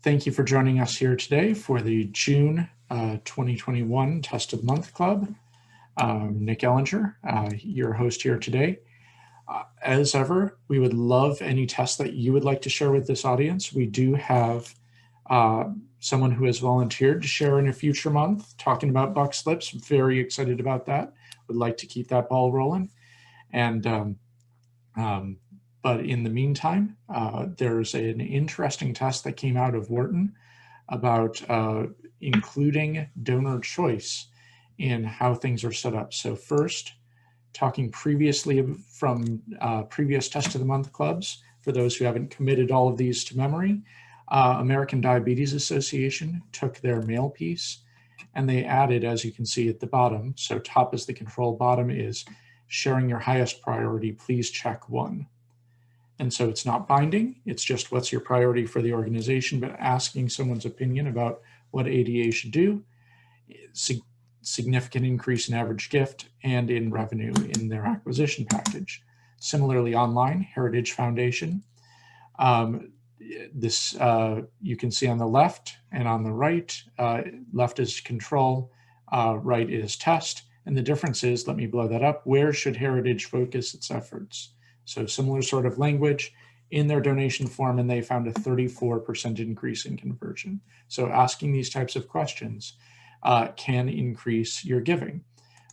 Thank you for joining us here today for the June 2021 Test of the Month Club. Nick Ellinger, your host here today. As ever, we would love any tests that you would like to share with this audience. We do have someone who has volunteered to share in a future month talking about buck slips. Very excited about that. Would like to keep that ball rolling. And but in the meantime, there's an interesting test that came out of Wharton about including donor choice in how things are set up. So first, talking previously from previous Test of the Month clubs, for those who haven't committed all of these to memory, American Diabetes Association took their male piece and they added, as you can see at the bottom, so top is the control, bottom is sharing your highest priority, please check 1. And so it's not binding, it's just what's your priority for the organization, but asking someone's opinion about what ADA should do, significant increase in average gift and in revenue in their acquisition package. Similarly, online, Heritage Foundation. This you can see on the left and on the right. Left is control, right is test. And the difference is, let me blow that up, where should Heritage focus its efforts? So similar sort of language in their donation form, and they found a 34% increase in conversion. So asking these types of questions can increase your giving.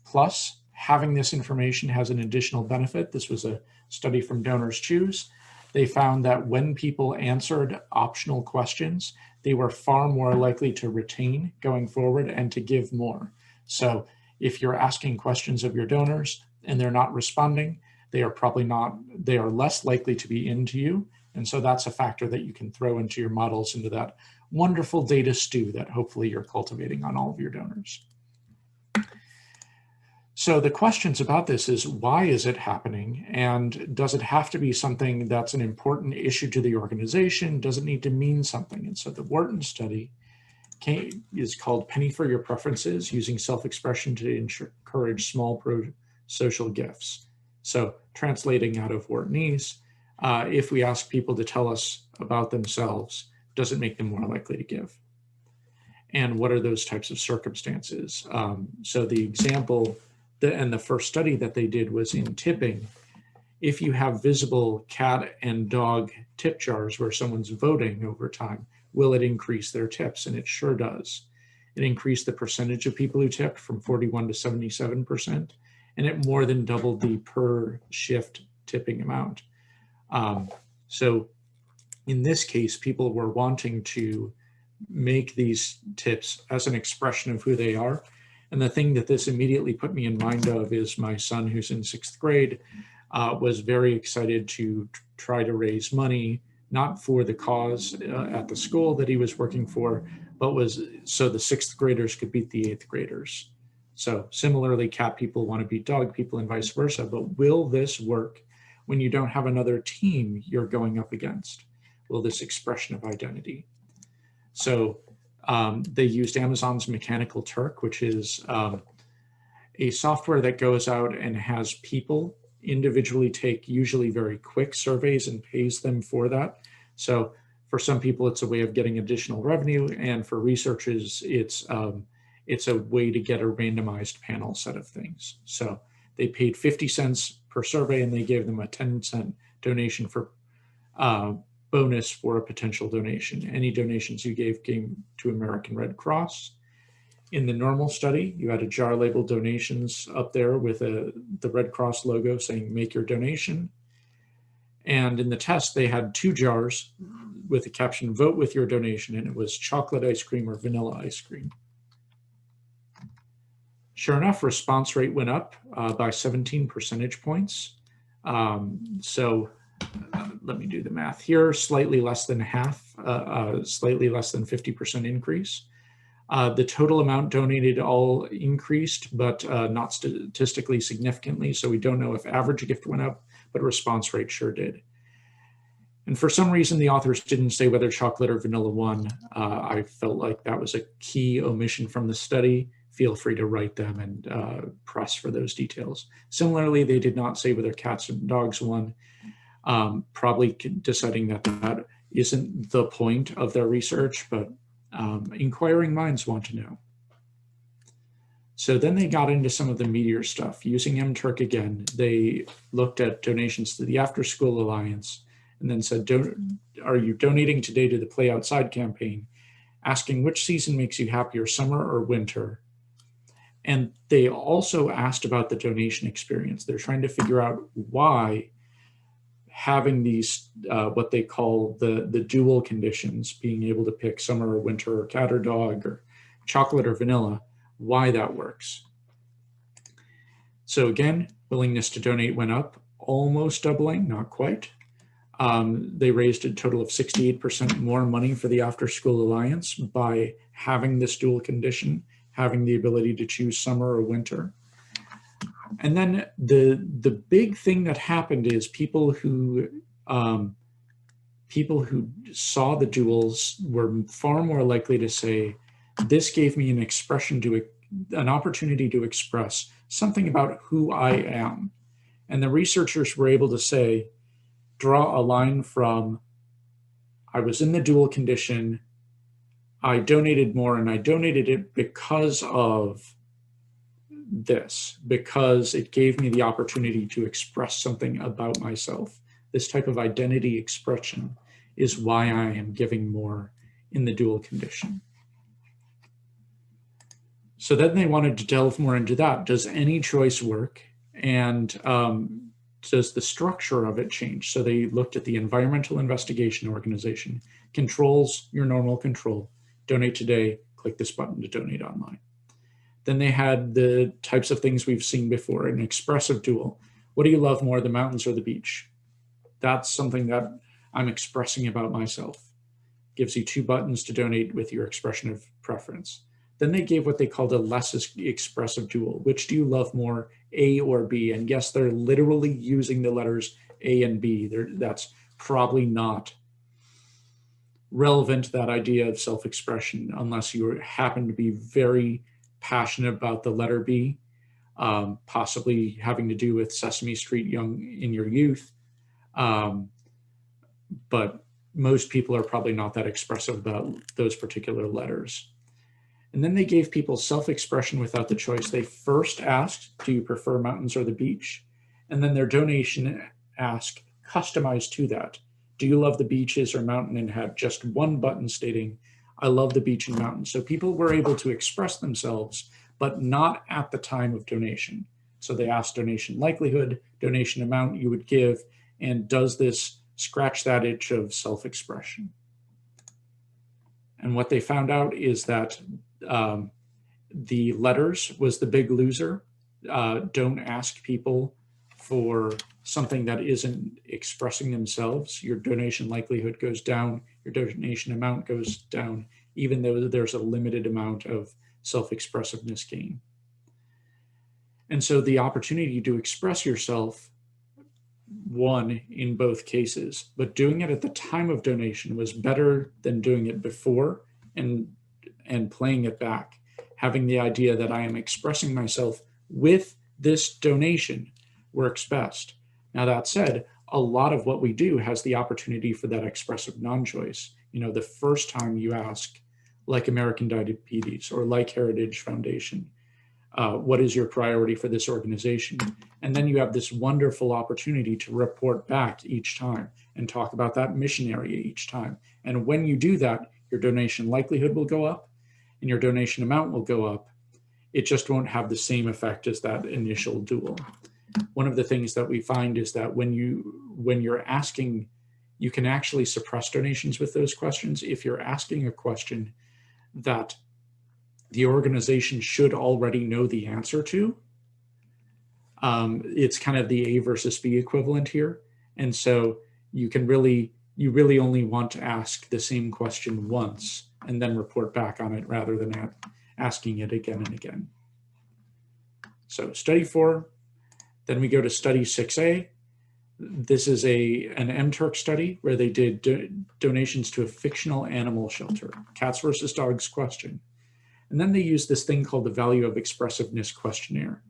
Plus, having this information has an additional benefit. This was a study from Donors Choose. They found that when people answered optional questions, they were far more likely to retain going forward and to give more. So if you're asking questions of your donors and they're not responding, they are less likely to be into you. And so that's a factor that you can throw into your models, into that wonderful data stew that hopefully you're cultivating on all of your donors. So the questions about this is, why is it happening? And does it have to be something that's an important issue to the organization? Does it need to mean something? And so the Wharton study is called Penny for Your Preferences, using self-expression to encourage small pro-social gifts. So translating out of Whartonese, if we ask people to tell us about themselves, does it make them more likely to give? And what are those types of circumstances? So the example, and the first study that they did was in tipping. If you have visible cat and dog tip jars where someone's voting over time, will it increase their tips? And it sure does. It increased the percentage of people who tipped from 41 to 77%. And it more than doubled the per shift tipping amount. So in this case, people were wanting to make these tips as an expression of who they are. And the thing that this immediately put me in mind of is my son, who's in 6th grade, was very excited to try to raise money, not for the cause at the school that he was working for, but was so the 6th graders could beat the 8th graders. So similarly, cat people want to beat dog people and vice versa, but will this work when you don't have another team you're going up against? Will this expression of identity? So they used Amazon's Mechanical Turk, which is a software that goes out and has people individually take usually very quick surveys and pays them for that. So for some people, it's a way of getting additional revenue, and for researchers, it's a way to get a randomized panel set of things. So they paid 50 cents per survey and they gave them a 10-cent donation for bonus for a potential donation. Any donations you gave came to American Red Cross. In the normal study, you had a jar labeled donations up there with the Red Cross logo saying make your donation. And in the test, they had 2 jars with the caption vote with your donation, and it was chocolate ice cream or vanilla ice cream. Sure enough, response rate went up by 17 percentage points. So let me do the math here, slightly less than half, slightly less than 50% increase. The total amount donated all increased, but not statistically significantly. So we don't know if average gift went up, but response rate sure did. And for some reason, the authors didn't say whether chocolate or vanilla won. I felt like that was a key omission from the study. Feel free to write them and press for those details. Similarly, they did not say whether cats and dogs won, probably deciding that that isn't the point of their research, but inquiring minds want to know. So then they got into some of the meatier stuff. Using MTurk again, they looked at donations to the After School Alliance and then said, are you donating today to the Play Outside campaign? Asking which season makes you happier, summer or winter? And they also asked about the donation experience. They're trying to figure out why having these, what they call the dual conditions, being able to pick summer or winter or cat or dog or chocolate or vanilla, why that works. So again, willingness to donate went up, almost doubling, not quite. They raised a total of 68% more money for the After School Alliance by having this dual condition, having the ability to choose summer or winter. And then the big thing that happened is people who saw the duals were far more likely to say, this gave me an opportunity to express something about who I am. And the researchers were able to say, draw a line from, I was in the dual condition, I donated more, and I donated it because of this, because it gave me the opportunity to express something about myself. This type of identity expression is why I am giving more in the dual condition. So then they wanted to delve more into that. Does any choice work? And does the structure of it change? So they looked at the Environmental Investigation Organization, controls your normal control, donate today, click this button to donate online. Then they had the types of things we've seen before, an expressive dual. What do you love more, the mountains or the beach? That's something that I'm expressing about myself. Gives you 2 buttons to donate with your expression of preference. Then they gave what they called a less expressive dual. Which do you love more, A or B? And yes, they're literally using the letters A and B. That's probably not relevant to that idea of self-expression unless you happen to be very passionate about the letter B, possibly having to do with Sesame Street in your youth. But most people are probably not that expressive about those particular letters. And then they gave people self-expression without the choice. They first asked, do you prefer mountains or the beach? And then their donation asked, customized to that. Do you love the beaches or mountain? And had just 1 button stating, I love the beach and mountain. So people were able to express themselves, but not at the time of donation. So they asked donation likelihood, donation amount you would give, and does this scratch that itch of self-expression? And what they found out is that the letters was the big loser. Don't ask people for something that isn't expressing themselves. Your donation likelihood goes down, your donation amount goes down, even though there's a limited amount of self-expressiveness gain. And so the opportunity to express yourself won in both cases, but doing it at the time of donation was better than doing it before and playing it back, having the idea that I am expressing myself with this donation works best. Now that said, a lot of what we do has the opportunity for that expressive non-choice. You know, the first time you ask, like American Diabetes or like Heritage Foundation, what is your priority for this organization? And then you have this wonderful opportunity to report back each time and talk about that mission area each time. And when you do that, your donation likelihood will go up and your donation amount will go up. It just won't have the same effect as that initial dual. One of the things that we find is that when you're asking, you can actually suppress donations with those questions. If you're asking a question that the organization should already know the answer to, it's kind of the A versus B equivalent here. And so you really only want to ask the same question once and then report back on it rather than asking it again and again. So study 4, then we go to study 6A. This is an MTurk study where they did donations to a fictional animal shelter, cats versus dogs question. And then they used this thing called the Value of Expressiveness Questionnaire.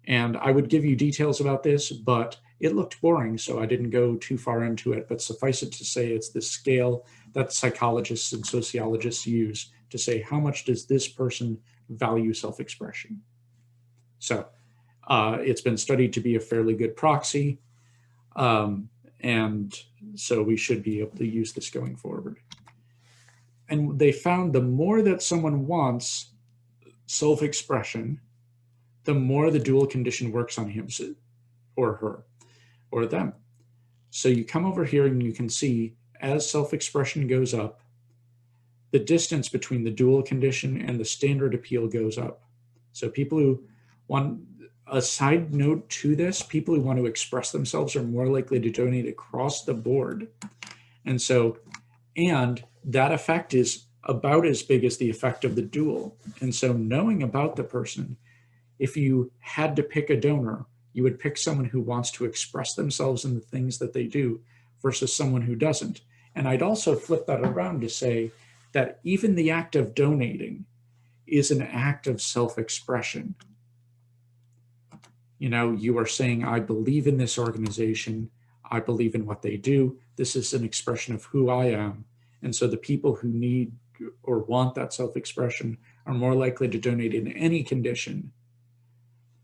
And I would give you details about this, but It looked boring, so I didn't go too far into it, but suffice it to say it's the scale that psychologists and sociologists use to say how much does this person value self-expression. So it's been studied to be a fairly good proxy, and so we should be able to use this going forward. And they found the more that someone wants self-expression, the more the dual condition works on him or her or them. So you come over here and you can see as self-expression goes up, the distance between the dual condition and the standard appeal goes up. So people who want, a side note to this, people who want to express themselves are more likely to donate across the board. And so, and that effect is about as big as the effect of the dual. And so knowing about the person, if you had to pick a donor, you would pick someone who wants to express themselves in the things that they do versus someone who doesn't. And I'd also flip that around to say that even the act of donating is an act of self-expression. You know, you are saying, I believe in this organization. I believe in what they do. This is an expression of who I am. And so the people who need or want that self-expression are more likely to donate in any condition,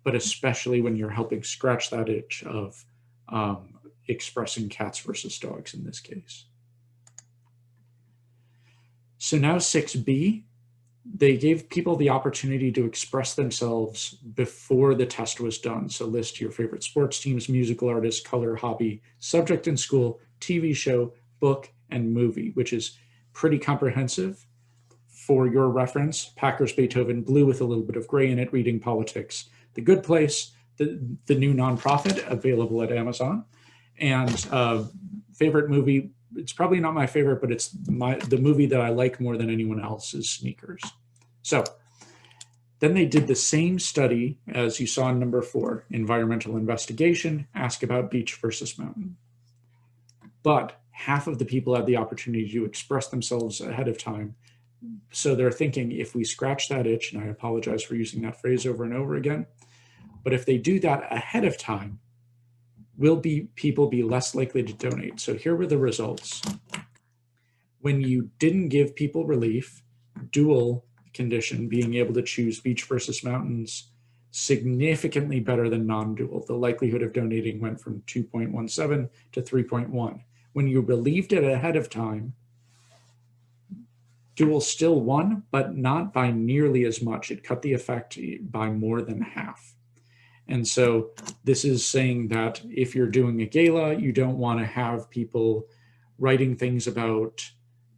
but especially when you're helping scratch that itch of expressing cats versus dogs in this case. So now 6B, they gave people the opportunity to express themselves before the test was done. So list your favorite sports teams, musical artists, color, hobby, subject in school, TV show, book, and movie, which is pretty comprehensive. For your reference, Packer's Beethoven, blue with a little bit of gray in it, reading politics. The Good Place, the new nonprofit available at Amazon. And favorite movie, it's probably not my favorite, but it's the movie that I like more than anyone else is Sneakers. So then they did the same study as you saw in number 4, environmental investigation, ask about beach versus mountain. But half of the people had the opportunity to express themselves ahead of time. So they're thinking, if we scratch that itch, and I apologize for using that phrase over and over again, but if they do that ahead of time, will people be less likely to donate? So here were the results. When you didn't give people relief, dual condition, being able to choose beach versus mountains, significantly better than non-dual. The likelihood of donating went from 2.17 to 3.1. When you relieved it ahead of time, dual still won, but not by nearly as much. It cut the effect by more than half. And so this is saying that if you're doing a gala, you don't want to have people writing things about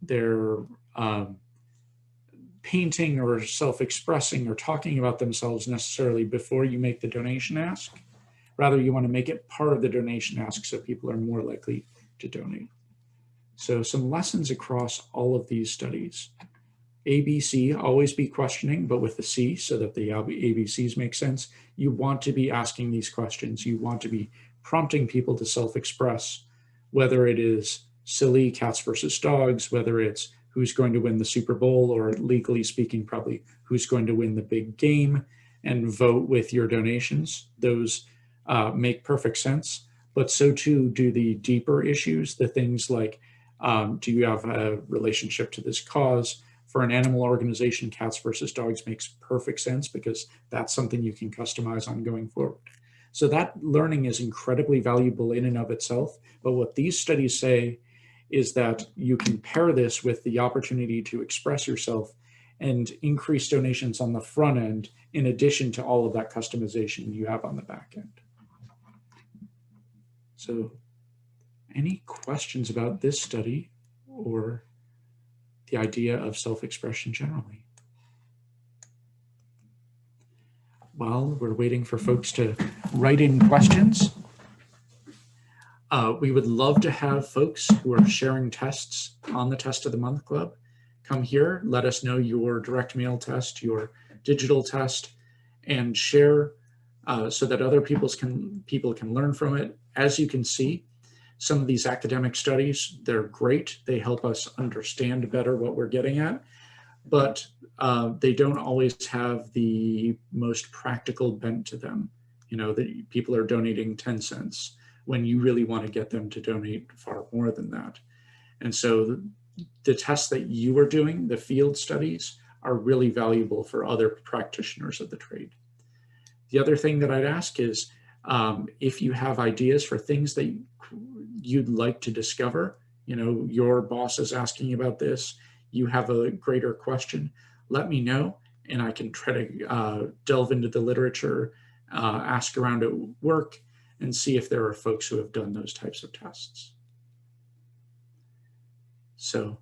their painting or self-expressing or talking about themselves necessarily before you make the donation ask. Rather, you want to make it part of the donation ask so people are more likely to donate. So some lessons across all of these studies. ABC, always be questioning, but with the C so that the ABCs make sense. You want to be asking these questions. You want to be prompting people to self-express, whether it is silly cats versus dogs, whether it's who's going to win the Super Bowl, or legally speaking, probably who's going to win the big game, and vote with your donations. Those make perfect sense, but so too do the deeper issues, the things like, do you have a relationship to this cause? For an animal organization, cats versus dogs makes perfect sense because that's something you can customize on going forward. So that learning is incredibly valuable in and of itself. But what these studies say is that you can pair this with the opportunity to express yourself and increase donations on the front end, in addition to all of that customization you have on the back end. So any questions about this study or the idea of self-expression generally? While we're waiting for folks to write in questions, we would love to have folks who are sharing tests on the Test of the Month Club come here, let us know your direct mail test, your digital test, and share so that other people can learn from it. As you can see, some of these academic studies, they're great. They help us understand better what we're getting at, but they don't always have the most practical bent to them. You know, that people are donating 10 cents when you really want to get them to donate far more than that. And so the tests that you are doing, the field studies, are really valuable for other practitioners of the trade. The other thing that I'd ask is, if you have ideas for things that you'd like to discover, your boss is asking about this, you have a greater question, let me know, and I can try to delve into the literature, ask around at work, and see if there are folks who have done those types of tests. So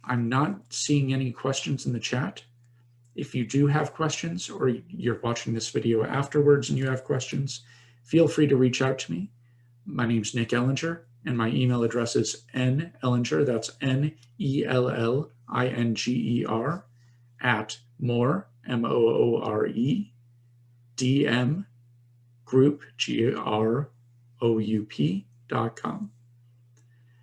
I'm not seeing any questions in the chat. If you do have questions, or you're watching this video afterwards and you have questions, feel free to reach out to me. My name's Nick Ellinger, and my email address is nellinger, that's NELLINGER, at more, MOORE, DM, group, GROUP.com.